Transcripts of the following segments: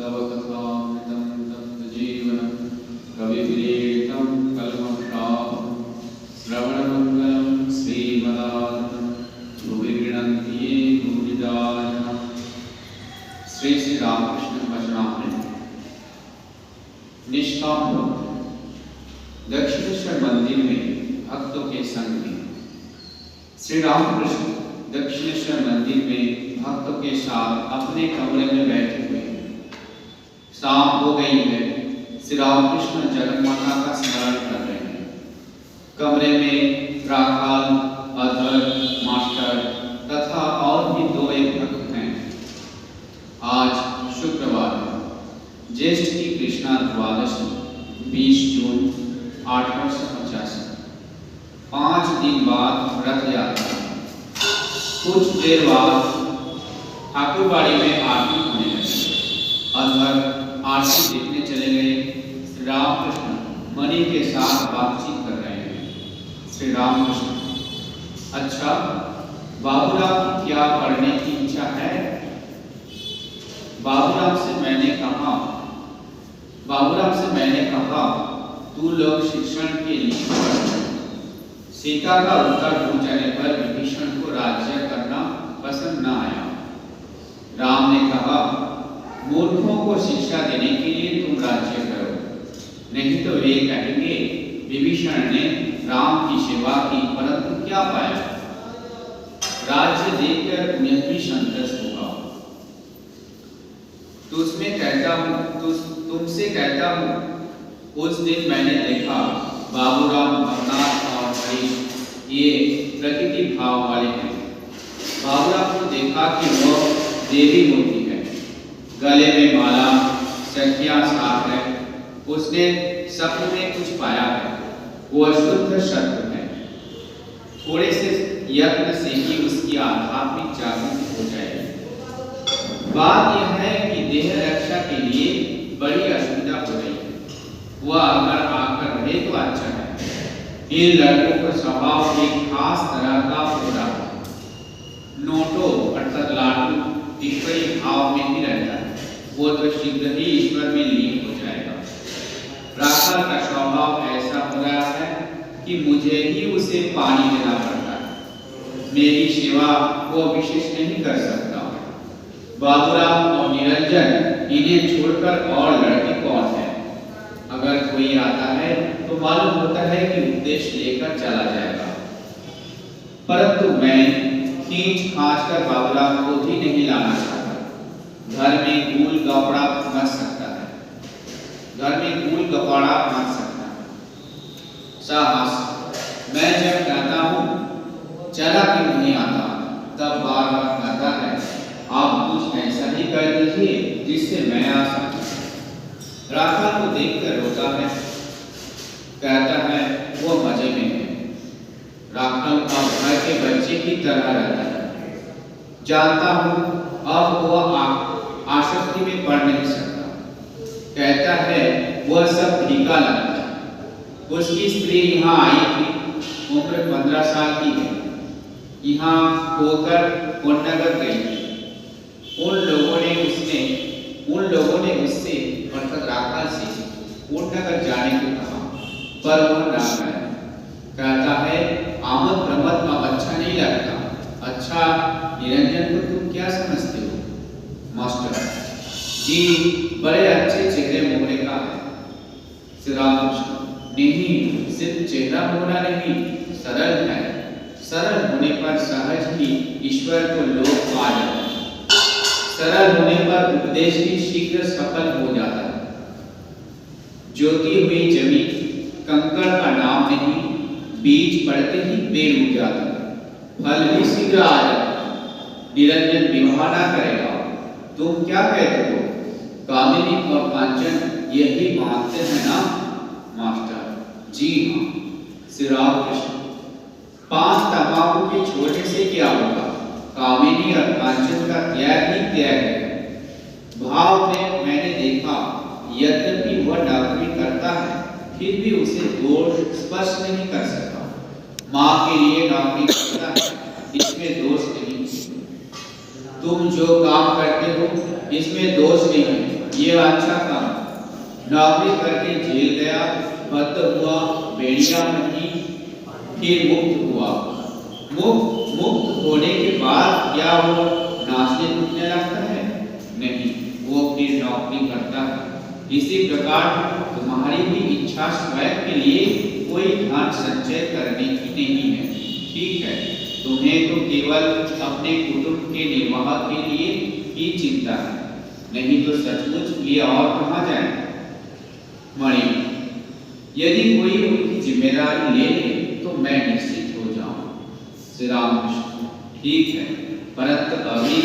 तव कथामृतं तप्तजीवनं कविभिरीडितं कल्मषापहं श्रवणमङ्गलं श्रीमदाततं भुवि गृह्णन्ति ये भूरिदा जनाः। श्री श्री रामकृष्ण वचनामृत। निष्काम भक्त दक्षिणेश्वर मंदिर में भक्तों के संग में। श्री रामकृष्ण दक्षिणेश्वर मंदिर में भक्तों के साथ अपने कमरे में बैठे हुए हैं। शाम हो गई है। श्री रामकृष्ण जगन्माता का स्मरण कर रहे हैं। कमरे में राखाल, अधर, मास्टर तथा और भी दो एक भक्त हैं। आज शुक्रवार है, ज्येष्ठ की कृष्णा द्वादशी, 20 जून 1885। 5 दिन बाद रथ यात्रा। कुछ देर बाद ठाकुरबाड़ी में आरती होने लगी। अधर आरती देखने चले गए। श्री रामकृष्ण मणि के साथ बातचीत कर रहे हैं। श्री रामकृष्ण, अच्छा बाबूराम की क्या पढ़ने की इच्छा है? बाबूराम से मैंने कहा तू लोग शिक्षण के लिए पढ़। सीता का उत्तर हो जाने पर विभीषण को राज्य करना पसंद न आया। राम ने कहा मूर्खों को शिक्षा देने के लिए तुम राज्य करो, नहीं तो वे कहेंगे विभीषण ने राम की सेवा की परंतु क्या पाया। राज्य देकर उन्हें भी संतोष होगा। तुमसे कहता हूँ उस दिन मैंने देखा बाबूराम, भवनाथ और हरीश ये प्रकृति भाव वाले हैं। बाबूराम को देखा कि वह देवी मूर्ति है, गले में माला, सखिया साथ है। उसने सपने में कुछ पाया है, वो शुद्ध सत्य है। थोड़े से यत्न से ही उसकी आध्यात्मिक जागृति हो जाएगी। बात यह है कि देह रक्षा के लिए बड़ी असुविधा हो रही है। वह अगर आकर रहे तो अच्छा है। इन लड़कों का स्वभाव एक खास तरह का हो रहा है। नोटो अर्थात लाडू ईश्वरी भाव में ही रहता है। वो तो शीघ्र ही ईश्वर में लीन हो जाएगा। राखाल का स्वभाव ऐसा हो रहा है कि मुझे ही उसे पानी देना पड़ता है। मेरी सेवा वो विशेष नहीं कर सकता। बाबूराम और निरंजन इन्हें छोड़कर और लड़के कौन है? अगर कोई आता है तो मालूम होता है कि उपदेश लेकर चला जाएगा, परंतु मैं खींच खांच कर बाबूराम को भी नहीं लाना चाहता। घर में गूल गपड़ा मच सकता है। साहस मैं जब कहता हूँ चला क्यों नहीं आता, तब बार बार कहता है आप कुछ ऐसा ही कर दीजिए जिससे मैं आ सकूं। राखाल को देखकर रोता है, कहता है वो मजे में है। राखाल अब घर के बच्चे की तरह रहता है। जानता हूँ अब वो आसक्ति में पड़ नहीं सकता। कहता है वह सब फीका लगता है। उसकी स्त्री यहाँ आई थी, उम्र 15 साल की है। यहाँ होकर कोन्नगर गई थी। उन लोगों ने उससे अर्थात राखाल से कोन्नगर जाने को कहा, पर वह ना गया। कहता है आमद प्रमद अब अच्छा नहीं लगता। अच्छा निरंजन को तुम क्या समझते हो? मास्टर जी बड़े अच्छे चेहरे मोहरे का है। श्री रामकृष्ण नहीं, सिर्फ चेहरा मोहरा नहीं, सरल है। सरल होने पर सहज ही ईश्वर को लोग पा जाते हैं। सरल होने पर उपदेश भी शीघ्र सफल हो जाता है। जोती हुई जमीन कंकड़ का नाम नहीं, बीज पड़ते ही पेड़ उग जाता है, फल भी शीघ्र आ जाता है। निरंजन विवाह ना करेगा। तुम क्या कहते हो? कामिनी और कांचन यही मानते हैं ना? मास्टर जी हाँ। श्री रामकृष्ण 5 तंबाकू के छोड़ने से क्या होगा? कामिनी और कांचन का त्याग ही त्याग है। भाव में मैंने देखा यद्यपि वह डॉक्टरी करता है फिर भी उसे दोष स्पष्ट नहीं कर सकता। माँ के लिए नौकरी करता है, इसमें दोष नहीं। तुम जो काम करते हो इसमें दोष नहीं है, ये अच्छा था, नौकरी करके जेल गया, बद्ध हुआ, बेड़ियां बनी, फिर मुक्त हुआ। मुक्त होने के बाद क्या वो नाचने कूदने लगता है? नहीं, वो फिर नौकरी करता है। इसी प्रकार तुम्हारी भी इच्छा स्वयं के लिए कोई धन संचय करने की नहीं है, ठीक है? तुम्हें तो केवल अपने कुटुंब के निर्वाह के लिए ही चिंता है, नहीं तो सचमुच ये और कहाँ जाए? मणि, यदि कोई उनकी जिम्मेदारी ले ले तो मैं निश्चित हो जाऊं। श्री रामकृष्ण, ठीक है, परंतु अभी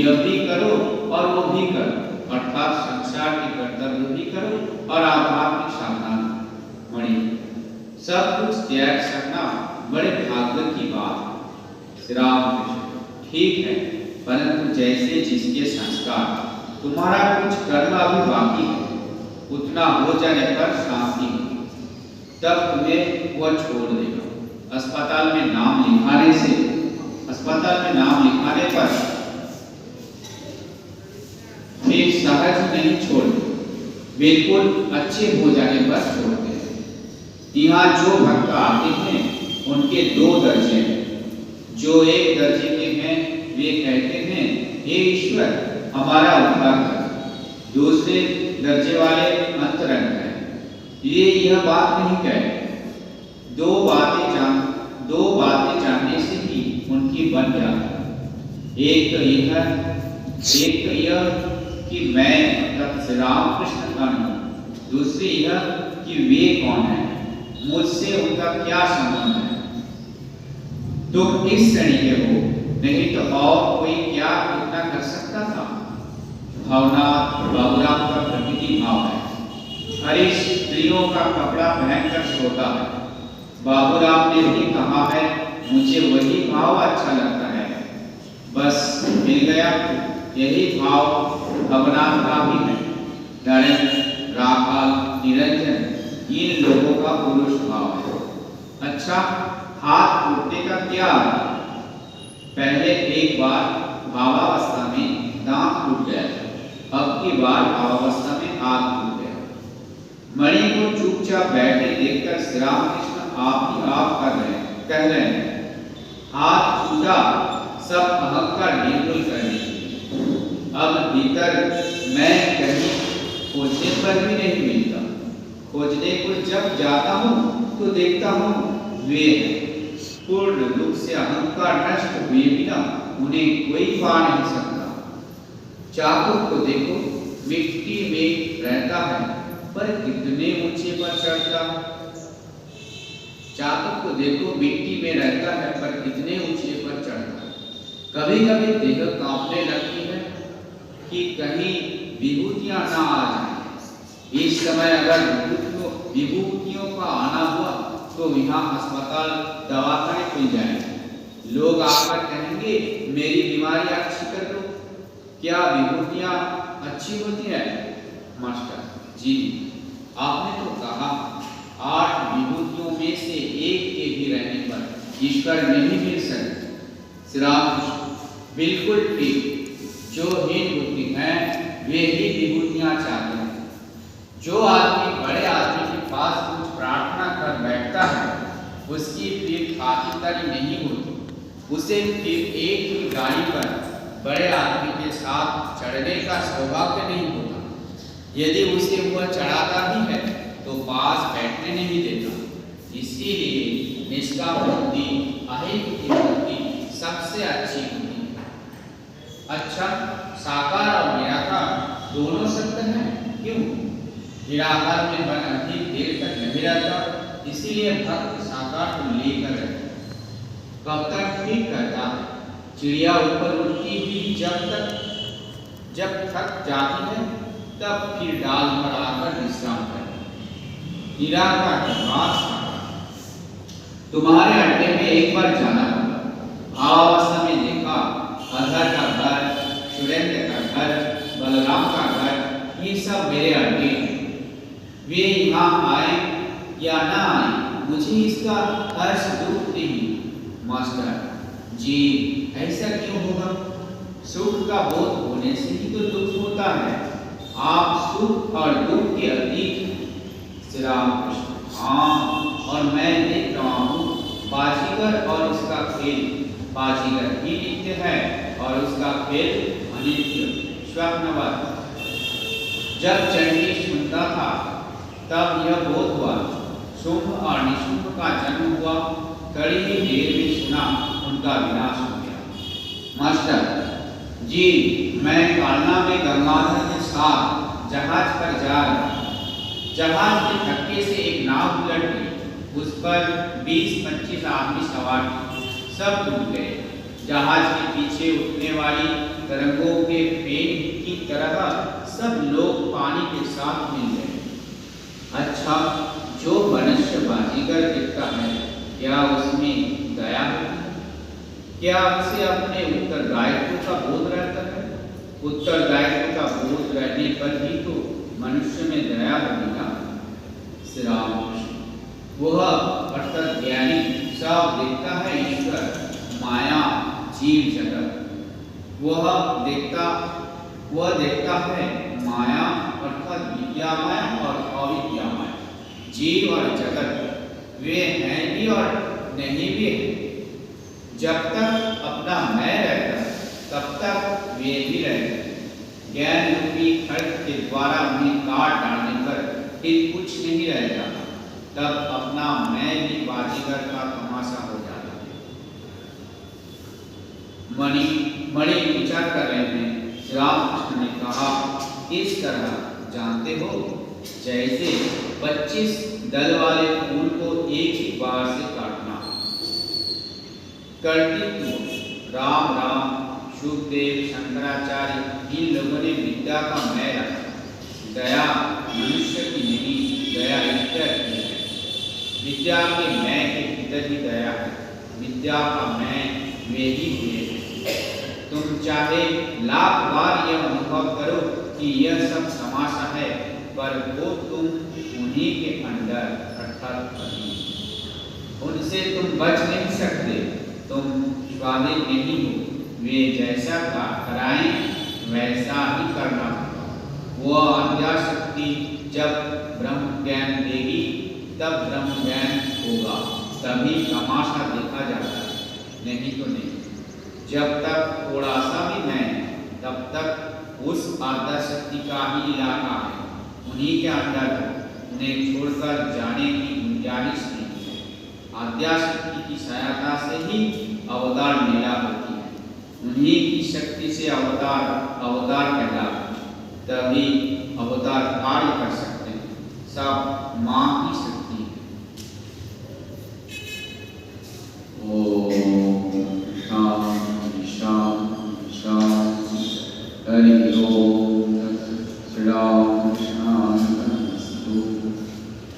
यह भी करो और वो भी करो, अर्थात संसार के कर्तव्य भी करो और आध्यात्मिक साधना। मणि, सब कुछ त्याग करना बड़े भाग्य की बात है। श्री रामकृष्ण, ठीक है, परंतु जैसे जिसके संस्कार, तुम्हारा कुछ कर्म अभी बाकी है, उतना हो जाने पर शांति होगी, तब तुम्हें वह छोड़ देगा। अस्पताल में नाम लिखाने पर फिर सहज नहीं छोड़ते, बिल्कुल अच्छे हो जाने पर छोड़ते हैं। यहाँ जो भक्त आते हैं उनके दो दर्जे हैं। जो एक दर्जे के हैं वे कहते हैं, हे ईश्वर हमारा उद्धार कर। दूसरे दर्जे वाले अंतरंग हैं, ये यह बात नहीं कहते। दो बातें जानने से ही उनकी बन जाती। एक तो यह कि मैं मतलब श्री रामकृष्ण कौन हूँ, दूसरी यह कि वे कौन है, मुझसे उनका क्या संबंध है। तुम इस श्रेणी के हो, नहीं तो और कोई क्या इतना कर सकता था? भावना बाबूराम का प्रकृति भाव है। हरीश स्त्रियों का कपड़ा पहनकर सोता है। बाबूराम ने भी कहा है, मुझे वही भाव अच्छा लगता है। बस मिल गया। यही भाव भवनाथ का भी है। नरेंद्र, राखाल, निरंजन इन लोगों का पुरुष भाव है। अच्छा, हाथ टूटने का क्या? पहले एक बार भावावस्था में दांत टूट गया था, अब की बार भावावस्था में हाथ टूट गया। मणि को चुपचाप बैठे देखकर श्री रामकृष्ण आप कह रहे हैं, हाथ टूटा सब अहंकार निर्मूल करने के लिए। अब भीतर मैं कहीं खोजने पर भी नहीं मिलता। खोजने को जब जाता हूँ तो देखता हूँ वे हैं। पूर्ण रूप से अहंकार नष्ट हुए बिना उन्हें कोई पा नहीं सकता। चातक को देखो, मिट्टी में रहता है पर कितने ऊंचे पर चढ़ता है। चातक को देखो, मिट्टी में रहता है पर कितने ऊंचे पर चढ़ता है। कभी कभी देह कांपने लगती है कि कहीं विभूतियां ना आ जाए। इस समय अगर विभूतियों का आना हुआ तो यहाँ अस्पताल दवाखाने खुल जाएंगे। लोग आकर कहेंगे, मेरी बीमारी अच्छी कर दो। क्या विभूतियां अच्छी होती है? मास्टर जी, आपने तो कहा 8 विभूतियों में से एक के भी रहने पर ईश्वर नहीं मिल सकते। श्री रामकृष्ण, बिल्कुल ठीक। जो हीन बुद्धि हैं वे ही विभूतियां चाहते हैं। जो आदमी बड़े आदमी के पास कुछ प्रार्थना कर बैठता है, उसकी फिर खातिरदारी नहीं होती। उसे फिर एक ही गाड़ी पर बड़े आदमी के साथ चढ़ने का सौभाग्य नहीं होता। यदि उसे वह चढ़ाता भी है तो पास बैठने नहीं देता। इसीलिए निष्काम बुद्धि, अहित बुद्धि सबसे अच्छी होती है। अच्छा, साकार और निराकार दोनों सत्य हैं। क्यों? निराकार में मन अधिक देर तक नहीं रहता, इसीलिए भक्त साकार को लेकर रहता। कब तक ठीक करता है? चिड़िया ऊपर उड़ती हुई जब थक जाती है तब फिर डाल पर आकर विश्राम करती। निराकार के बाद साकार। तुम्हारे अड्डे में एक बार जाना होगा। भावावस्था में देखा, अधर का घर, सुरेंद्र का घर, बलराम का घर, ये सब मेरे अड्डे हैं। वे यहाँ आए या ना आए, मुझे इसका हर्ष दुख नहीं। मास्टर जी, ऐसा क्यों होगा? सुख का बोध होने से ही तो दुख होता है। आप सुख और दुख के अतीत। श्री राम कृष्ण हाँ, और मैं देख रहा हूँ बाजीगर और उसका खेल। बाजीगर ही नित्य है और उसका खेल अनित्य स्वप्नवत। जब चंडी सुनता था तब यह बोध हुआ, शुंभ और निशुंभ का जन्म हुआ। थोड़ी ही देर में सुना उनका विनाश हो गया। मास्टर जी, मैं कालना में गंगाधर के साथ जहाज पर जा रहा था। जहाज के धक्के से एक नाव उलट गई। उस पर 20-25 आदमी सवार थे। सब डूब गए। जहाज के पीछे उठने वाली तरंगों के फेन की तरह सब लोग पानी के साथ मिल गए। अच्छा, जो मनुष्य बाजीगर देखता है, क्या उसमें दया होती है? क्या उसे अपने उत्तरदायित्व का बोध रहता है? उत्तरदायित्व का बोध रहने पर ही तो मनुष्य में दया होगी ना। श्री राम कृष्ण वह अर्थात ज्ञानी सब देखता है ईश्वर, माया, जीव जगत। वह देखता है माया अर्थात विद्यामय और अविद्यामय। जीव और जगत वे हैं भी और नहीं भी है। जब तक अपना मैं रहता है तब तक वे भी रहते हैं। ज्ञान रूपी खड्ग के द्वारा उन्हें काट डालने पर फिर कुछ नहीं रह जाता। तब अपना मैं भी बाजीगर का तमाशा हो जाता है। मणि विचार कर रहे हैं। श्री रामकृष्ण ने कहा, इस तरह जानते हो जैसे 25 दल वाले फूल को एक ही बार से काटना। कर्तृत्व राम राम, शुभदेव, शंकराचार्य इन लोगों ने विद्या का मैं रखा। दया मनुष्य की नहीं, दया ईश्वर की है। विद्या के मैं के भीतर ही दया है। विद्या का मैं वे ही हुए। तुम चाहे लाख बार यह अनुभव करो कि यह सब तमाशा है, पर वो तुम उन्हीं के अंदर अर्थात उनसे तुम बच नहीं सकते। तुम स्वाधीन नहीं हो। वे जैसा कराएं वैसा ही करना होगा। वह अध्याशक्ति जब ब्रह्म ज्ञान देगी तब ब्रह्म ज्ञान होगा। तभी तमाशा देखा जाता है, नहीं तो नहीं। जब तक थोड़ा सा भी मैं, तब तक उस आद्याशक्ति का ही इलाका है, उन्हीं के अंदर है। उन्हें छोड़कर जाने की गुंजाइश नहीं है। आद्याशक्ति की सहायता से ही अवतार लीला होती है। उन्हीं की शक्ति से अवतार पैदा होता है। तभी अवतार कार्य कर सकते हैं। सब माँ की